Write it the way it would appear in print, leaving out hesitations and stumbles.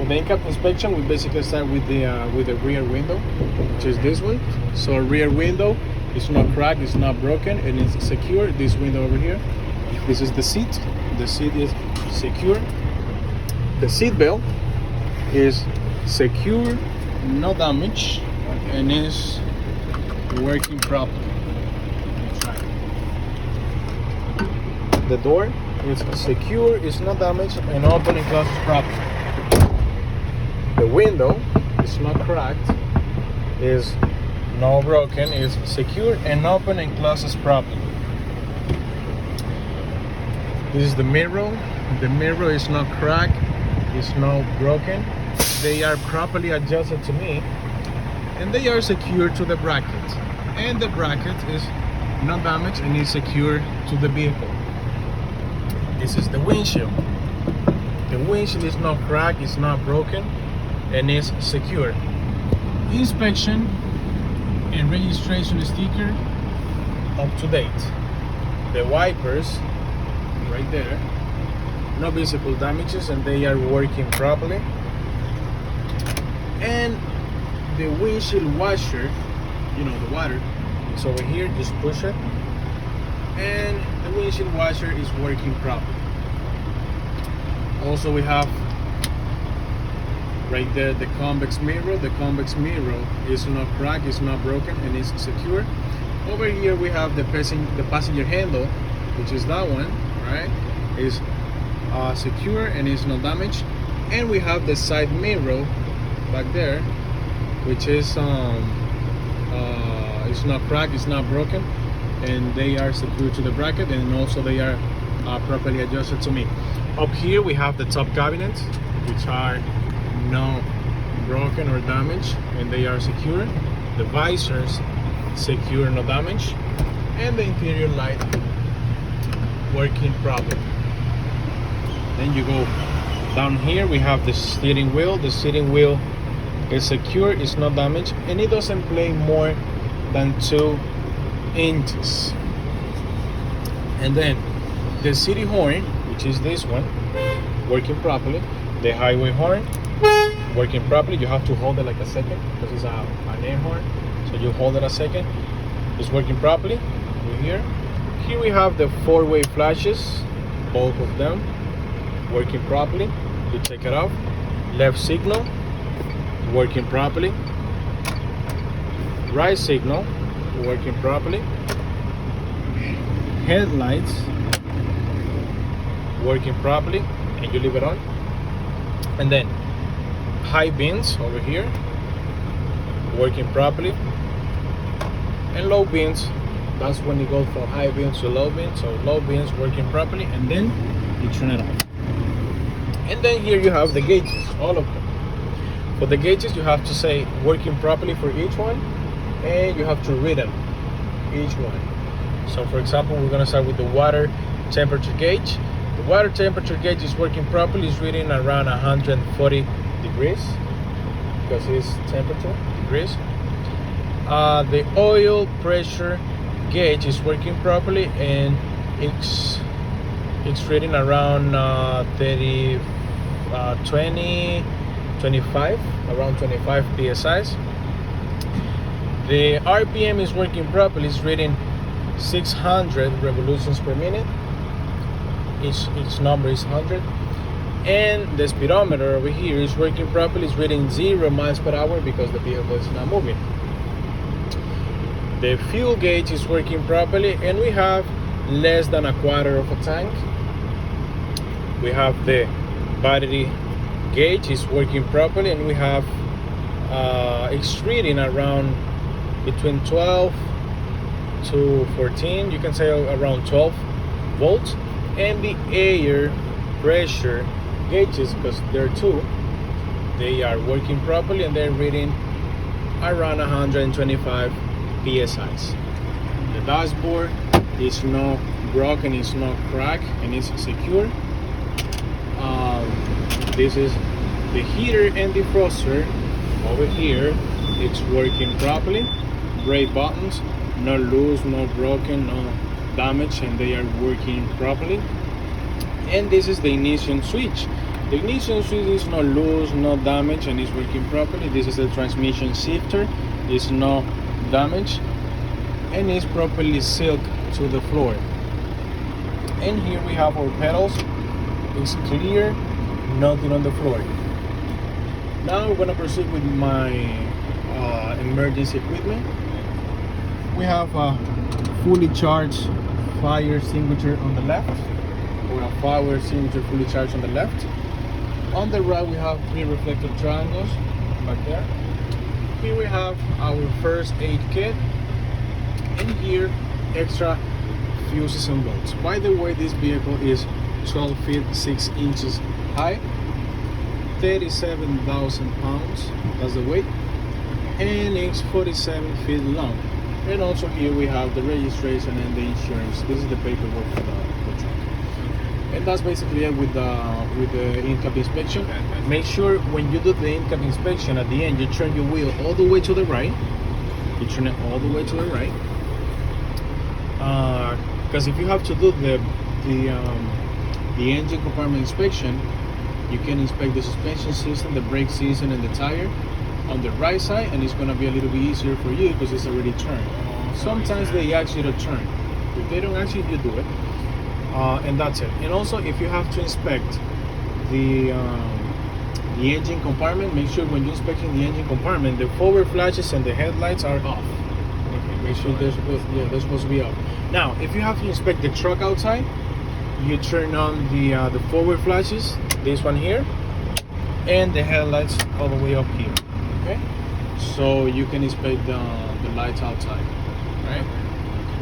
For the in-cab inspection, we basically start with the rear window, which is this one. So rear window is not cracked, it's not broken, and it's secure. This window over here. This is the seat. The seat is secure. The seat belt is secure, no damage, and is working properly. The door is secure, it's not damaged, and open and closes properly. The window is not cracked, is not broken, is secure and open and closes properly. This is the mirror. The mirror is not cracked, it's not broken. They are properly adjusted to me, and they are secured to the bracket. And the bracket is not damaged and is secure to the vehicle. This is the windshield. The windshield is not cracked, it's not broken, and is secure. Inspection and registration sticker up to date. The wipers right there, no visible damages, and they are working properly. And the windshield washer, you know, the water, it's over here, just push it, and the windshield washer is working properly. Also, we have right there the convex mirror. The convex mirror is not cracked, it's not broken, and is secure. Over here we have the passenger handle, which is that one, right? Is secure and is not damaged. And we have the side mirror back there, which is it's not cracked, it's not broken, and they are secure to the bracket, and also they are properly adjusted to me. Up here we have the top cabinets, which are not broken or damaged, and they are secure. The visors secure, no damage, and the interior light working properly. Then you go down here, we have the steering wheel. The steering wheel is secure, it's not damaged, and it doesn't play more than 2 inches. And then the city horn, which is this one, working properly. The highway horn working properly. You have to hold it like a second because it's an air horn, so you hold it a second. It's working properly. We're here. Here we have the 4-way flashes, both of them working properly. You take it off. Left signal working properly. Right signal working properly. Headlights working properly, and you leave it on. And then high beams over here working properly, and low beams, that's when you go from high beams to low beams. So low beams working properly, and then you turn it off. And then here you have the gauges, all of them. For the gauges, you have to say working properly for each one, and you have to read them, each one. So for example, we're gonna start with the water temperature gauge. The water temperature gauge is working properly. It's reading around 140 degrees because it's temperature degrees. The oil pressure gauge is working properly, and it's reading around 25 psi. The RPM is working properly. It's reading 600 revolutions per minute. Each number is 100. And the speedometer over here is working properly. It's reading 0 miles per hour because the vehicle is not moving. The fuel gauge is working properly, and we have less than a quarter of a tank. We have the battery gauge is working properly, and we have it's reading around between 12 to 14, you can say around 12 volts. And the air pressure gauges, because there are two, they are working properly, and they're reading around 125 psi. The dashboard is not broken, it's not cracked, and it's secure. This is the heater and defroster over here. It's working properly. Brake buttons, no loose, no broken, no damage, and they are working properly. And this is the ignition switch. The ignition switch is not loose, no damage, and is working properly. This is the transmission shifter, it's no damage, and is properly sealed to the floor. And here we have our pedals. It's clear, nothing on the floor. Now we're gonna proceed with my emergency equipment. We have a fully charged fire extinguisher on the left, or a fire extinguisher fully charged on the left. On the right we have 3 reflective triangles back there. Here we have our first aid kit, and here extra fuses and bolts. By the way, this vehicle is 12 feet 6 inches high, 37,000 pounds, that's the weight, and it's 47 feet long. And also here we have the registration and the insurance. This is the paperwork for the truck. And that's basically it with the in-cab inspection. Make sure when you do the in-cab inspection, at the end you turn your wheel all the way to the right. You turn it all the way to the right. Because if you have to do the engine compartment inspection, you can inspect the suspension system, the brake system, and the tire on the right side, and it's going to be a little bit easier for you because it's already turned. Sometimes they ask you to turn. If they don't ask you, you do it, and that's it. And also, if you have to inspect the engine compartment, make sure when you're inspecting the engine compartment, the forward flashes and the headlights are off. Okay, make sure they're supposed to be off. Now, if you have to inspect the truck outside, you turn on the forward flashes, this one here, and the headlights all the way up here. Okay, so you can inspect the lights outside.